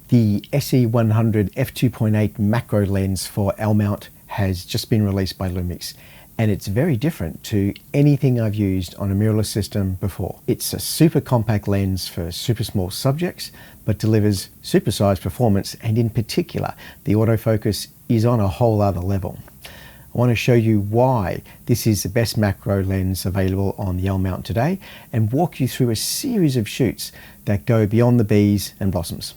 The SE100 f2.8 macro lens for L-mount has just been released by Lumix, and it's very different to anything I've used on a mirrorless system before. It's a super compact lens for super small subjects, but delivers supersized performance, and in particular, the autofocus is on a whole other level. I want to show you why this is the best macro lens available on the L-mount today, and walk you through a series of shoots that go beyond the bees and blossoms.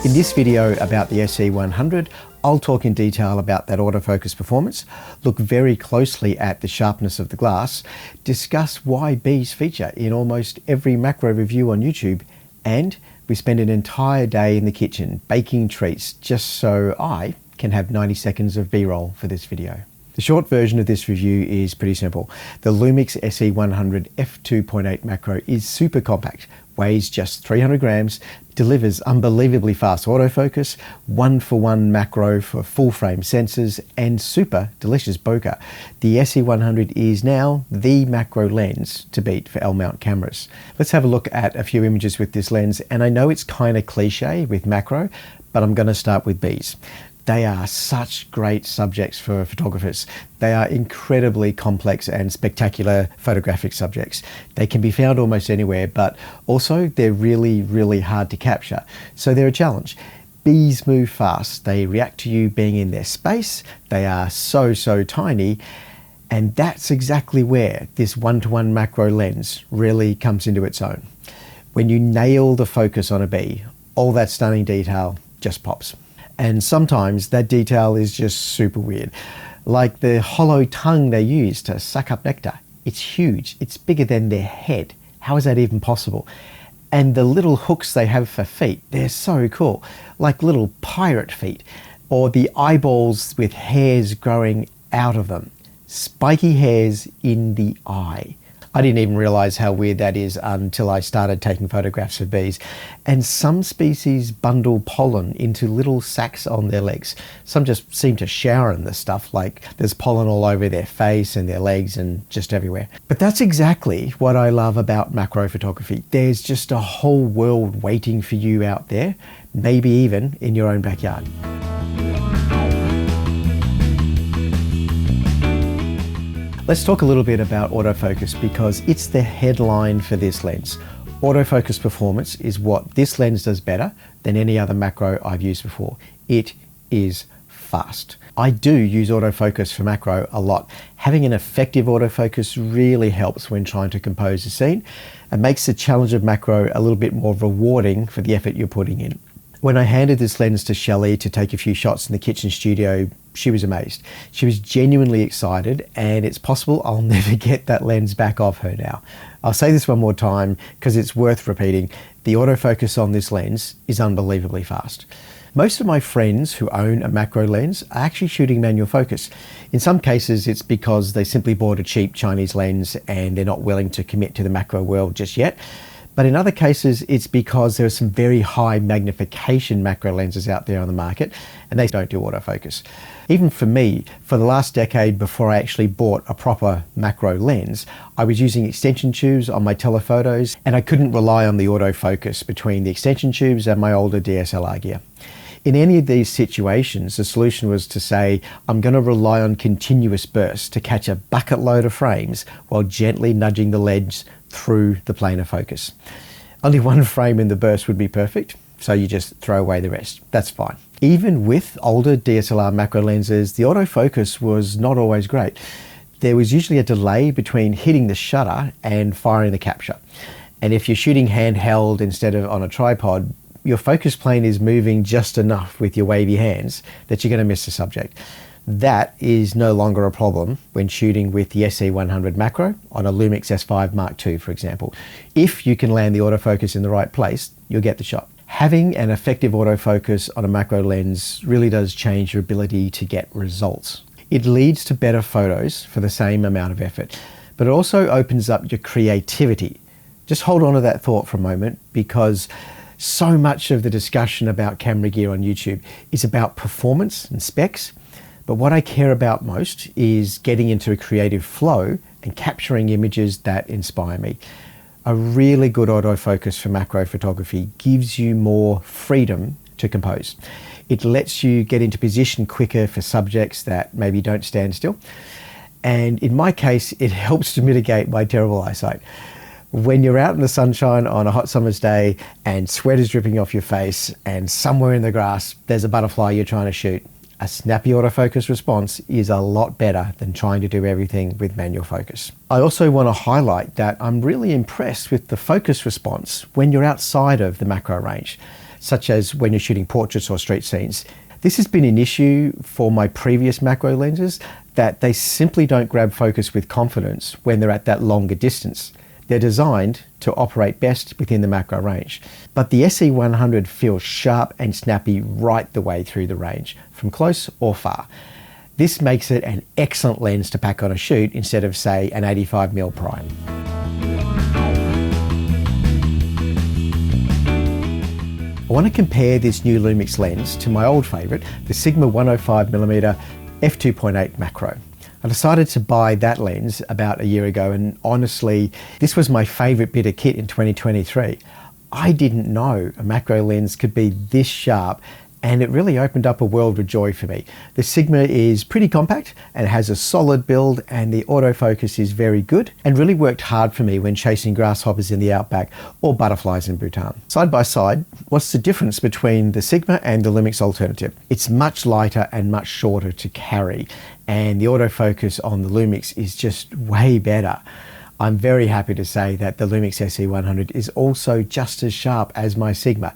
In this video about the SE100, I'll talk in detail about that autofocus performance, look very closely at the sharpness of the glass, discuss why bees feature in almost every macro review on YouTube, and we spend an entire day in the kitchen baking treats just so I can have 90 seconds of B-roll for this video. The short version of this review is pretty simple. The Lumix SE100 f2.8 macro is super compact, weighs just 300 grams, delivers unbelievably fast autofocus, 1-for-1 macro for full frame sensors, and super delicious bokeh. The SE100 is now the macro lens to beat for L-mount cameras. Let's have a look at a few images with this lens, and I know it's kind of cliche with macro, but I'm going to start with bees. They are such great subjects for photographers. They are incredibly complex and spectacular photographic subjects. They can be found almost anywhere, but also they're really, really hard to capture. So they're a challenge. Bees move fast. They react to you being in their space. They are so tiny. And that's exactly where this 1-to-1 macro lens really comes into its own. When you nail the focus on a bee, all that stunning detail just pops. And sometimes that detail is just super weird. Like the hollow tongue they use to suck up nectar. It's huge. It's bigger than their head. How is that even possible? And the little hooks they have for feet, they're so cool. Like little pirate feet. Or the eyeballs with hairs growing out of them. Spiky hairs in the eye. I didn't even realize how weird that is until I started taking photographs of bees. And some species bundle pollen into little sacs on their legs. Some just seem to shower in this stuff, like there's pollen all over their face and their legs and just everywhere. But that's exactly what I love about macro photography. There's just a whole world waiting for you out there, maybe even in your own backyard. Let's talk a little bit about autofocus because it's the headline for this lens. Autofocus performance is what this lens does better than any other macro I've used before. It is fast. I do use autofocus for macro a lot. Having an effective autofocus really helps when trying to compose a scene and makes the challenge of macro a little bit more rewarding for the effort you're putting in. When I handed this lens to Shelley to take a few shots in the kitchen studio, she was amazed. She was genuinely excited, and it's possible I'll never get that lens back off her now. I'll say this one more time because it's worth repeating. The autofocus on this lens is unbelievably fast. Most of my friends who own a macro lens are actually shooting manual focus. In some cases, it's because they simply bought a cheap Chinese lens and they're not willing to commit to the macro world just yet. But in other cases, it's because there are some very high magnification macro lenses out there on the market, and they don't do autofocus. Even for me, for the last decade before I actually bought a proper macro lens, I was using extension tubes on my telephotos, and I couldn't rely on the autofocus between the extension tubes and my older DSLR gear. In any of these situations, the solution was to say, I'm going to rely on continuous bursts to catch a bucket load of frames while gently nudging the lens through the plane of focus. Only one frame in the burst would be perfect, so you just throw away the rest. That's fine. Even with older DSLR macro lenses, the autofocus was not always great. There was usually a delay between hitting the shutter and firing the capture. And if you're shooting handheld instead of on a tripod, your focus plane is moving just enough with your wavy hands that you're going to miss the subject. That is no longer a problem when shooting with the SE100 macro on a Lumix S5 Mark II, for example. If you can land the autofocus in the right place, you'll get the shot. Having an effective autofocus on a macro lens really does change your ability to get results. It leads to better photos for the same amount of effort, but it also opens up your creativity. Just hold on to that thought for a moment, because so much of the discussion about camera gear on YouTube is about performance and specs, but what I care about most is getting into a creative flow and capturing images that inspire me. A really good autofocus for macro photography gives you more freedom to compose. It lets you get into position quicker for subjects that maybe don't stand still. And in my case, it helps to mitigate my terrible eyesight. When you're out in the sunshine on a hot summer's day and sweat is dripping off your face and somewhere in the grass there's a butterfly you're trying to shoot, a snappy autofocus response is a lot better than trying to do everything with manual focus. I also want to highlight that I'm really impressed with the focus response when you're outside of the macro range, such as when you're shooting portraits or street scenes. This has been an issue for my previous macro lenses, that they simply don't grab focus with confidence when they're at that longer distance. They're designed to operate best within the macro range. But the SE100 feels sharp and snappy right the way through the range, from close or far. This makes it an excellent lens to pack on a shoot instead of, say, an 85mm prime. I want to compare this new Lumix lens to my old favourite, the Sigma 105mm f2.8 macro. I decided to buy that lens about a year ago, and honestly, this was my favourite bit of kit in 2023. I didn't know a macro lens could be this sharp, and it really opened up a world of joy for me. The Sigma is pretty compact and has a solid build, and the autofocus is very good and really worked hard for me when chasing grasshoppers in the outback or butterflies in Bhutan. Side by side, what's the difference between the Sigma and the Lumix alternative? It's much lighter and much shorter to carry, and the autofocus on the Lumix is just way better. I'm very happy to say that the Lumix SE100 is also just as sharp as my Sigma.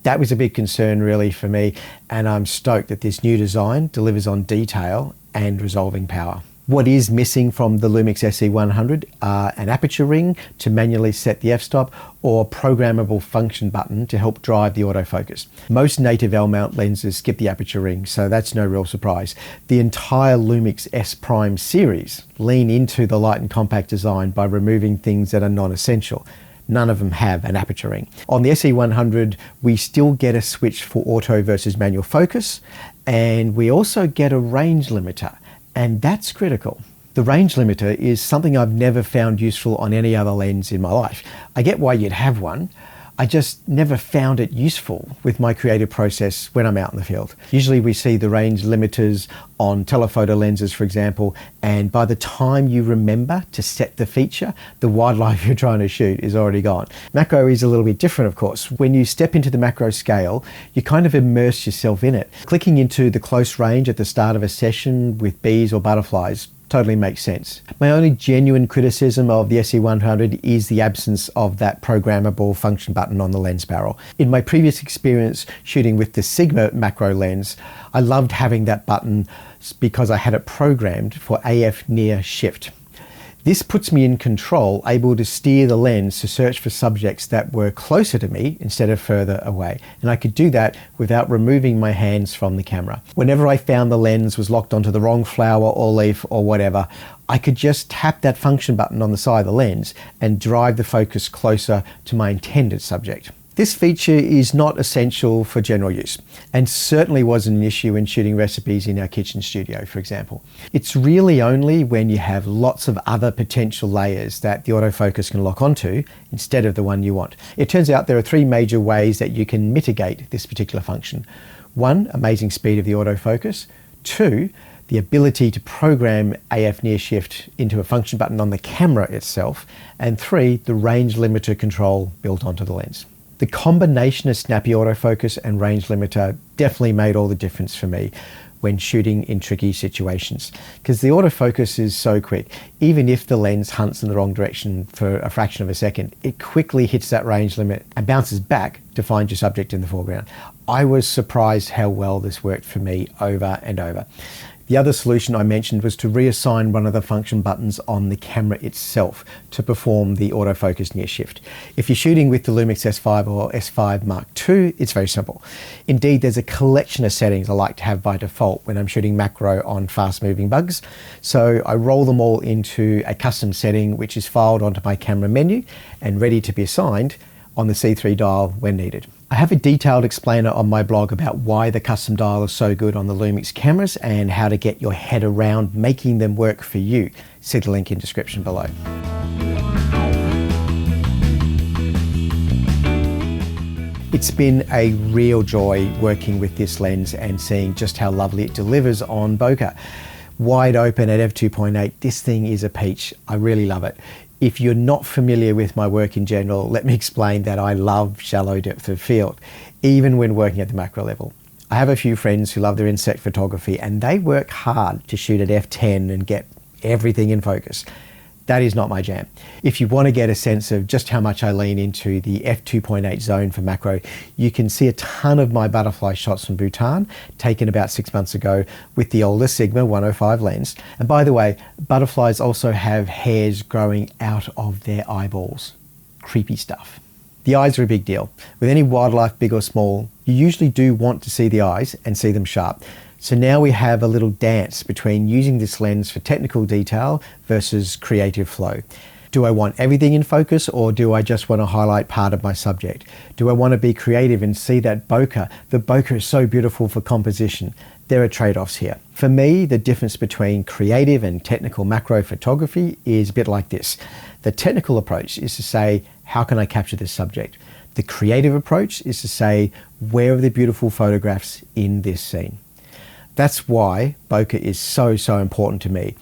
That was a big concern really for me, and I'm stoked that this new design delivers on detail and resolving power. What is missing from the Lumix SE100 are an aperture ring to manually set the f-stop or programmable function button to help drive the autofocus. Most native L-mount lenses skip the aperture ring, so that's no real surprise. The entire Lumix S Prime series lean into the light and compact design by removing things that are non-essential. None of them have an aperture ring. On the SE100, we still get a switch for auto versus manual focus, and we also get a range limiter, and that's critical. The range limiter is something I've never found useful on any other lens in my life. I get why you'd have one, I just never found it useful with my creative process when I'm out in the field. Usually we see the range limiters on telephoto lenses, for example, and by the time you remember to set the feature, the wildlife you're trying to shoot is already gone. Macro is a little bit different, of course. When you step into the macro scale, you kind of immerse yourself in it. Clicking into the close range at the start of a session with bees or butterflies totally makes sense. My only genuine criticism of the SE100 is the absence of that programmable function button on the lens barrel. In my previous experience shooting with the Sigma macro lens, I loved having that button because I had it programmed for AF near shift. This puts me in control, able to steer the lens to search for subjects that were closer to me instead of further away. And I could do that without removing my hands from the camera. Whenever I found the lens was locked onto the wrong flower or leaf or whatever, I could just tap that function button on the side of the lens and drive the focus closer to my intended subject. This feature is not essential for general use, and certainly wasn't an issue in shooting recipes in our kitchen studio, for example. It's really only when you have lots of other potential layers that the autofocus can lock onto instead of the one you want. It turns out there are three major ways that you can mitigate this particular function. One, amazing speed of the autofocus. Two, the ability to program AF near shift into a function button on the camera itself. And three, the range limiter control built onto the lens. The combination of snappy autofocus and range limiter definitely made all the difference for me when shooting in tricky situations, because the autofocus is so quick. Even if the lens hunts in the wrong direction for a fraction of a second, it quickly hits that range limit and bounces back to find your subject in the foreground. I was surprised how well this worked for me over and over. The other solution I mentioned was to reassign one of the function buttons on the camera itself to perform the autofocus near shift. If you're shooting with the Lumix S5 or S5 Mark II, it's very simple. Indeed, there's a collection of settings I like to have by default when I'm shooting macro on fast-moving bugs. So I roll them all into a custom setting which is filed onto my camera menu and ready to be assigned on the C3 dial when needed. I have a detailed explainer on my blog about why the custom dial is so good on the Lumix cameras and how to get your head around making them work for you. See the link in description below. It's been a real joy working with this lens and seeing just how lovely it delivers on bokeh. Wide open at f2.8, this thing is a peach. I really love it. If you're not familiar with my work in general, let me explain that I love shallow depth of field, even when working at the macro level. I have a few friends who love their insect photography and they work hard to shoot at f10 and get everything in focus. That is not my jam. If you want to get a sense of just how much I lean into the f2.8 zone for macro, you can see a ton of my butterfly shots from Bhutan, taken about 6 months ago with the older Sigma 105 lens. And by the way, butterflies also have hairs growing out of their eyeballs. Creepy stuff. The eyes are a big deal. With any wildlife, big or small, you usually do want to see the eyes and see them sharp. So now we have a little dance between using this lens for technical detail versus creative flow. Do I want everything in focus, or do I just want to highlight part of my subject? Do I want to be creative and see that bokeh? The bokeh is so beautiful for composition. There are trade-offs here. For me, the difference between creative and technical macro photography is a bit like this. The technical approach is to say, how can I capture this subject? The creative approach is to say, where are the beautiful photographs in this scene? That's why bokeh is so important to me.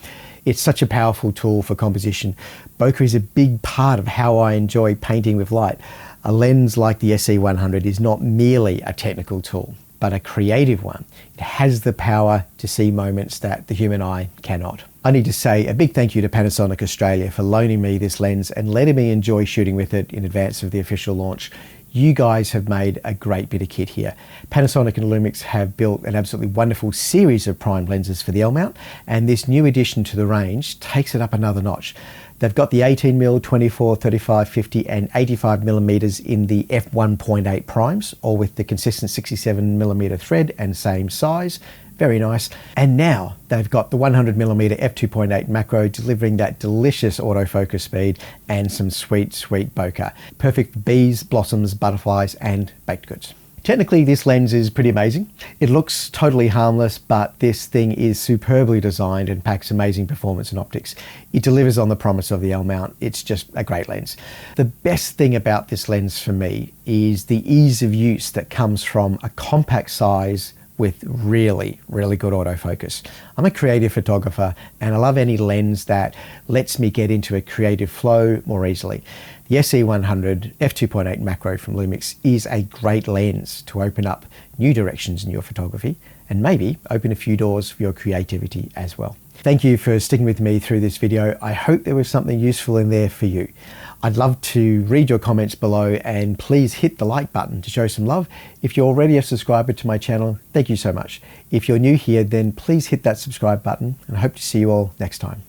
It's such a powerful tool for composition. Bokeh is a big part of how I enjoy painting with light. A lens like the SE100 is not merely a technical tool, but a creative one. It has the power to see moments that the human eye cannot. I need to say a big thank you to Panasonic Australia for loaning me this lens and letting me enjoy shooting with it in advance of the official launch. You guys have made a great bit of kit here. Panasonic and Lumix have built an absolutely wonderful series of primed lenses for the L-mount, and this new addition to the range takes it up another notch. They've got the 18mm, 24, 35, 50 and 85mm in the f1.8 primes, all with the consistent 67mm thread and same size. Very nice. And now they've got the 100mm f2.8 macro delivering that delicious autofocus speed and some sweet bokeh. Perfect for bees, blossoms, butterflies and baked goods. Technically, this lens is pretty amazing. It looks totally harmless, but this thing is superbly designed and packs amazing performance and optics. It delivers on the promise of the L-mount. It's just a great lens. The best thing about this lens for me is the ease of use that comes from a compact size with really good autofocus. I'm a creative photographer and I love any lens that lets me get into a creative flow more easily. The SE100 f2.8 macro from Lumix is a great lens to open up new directions in your photography and maybe open a few doors for your creativity as well. Thank you for sticking with me through this video. I hope there was something useful in there for you. I'd love to read your comments below and please hit the like button to show some love. If you're already a subscriber to my channel, thank you so much. If you're new here, then please hit that subscribe button and I hope to see you all next time.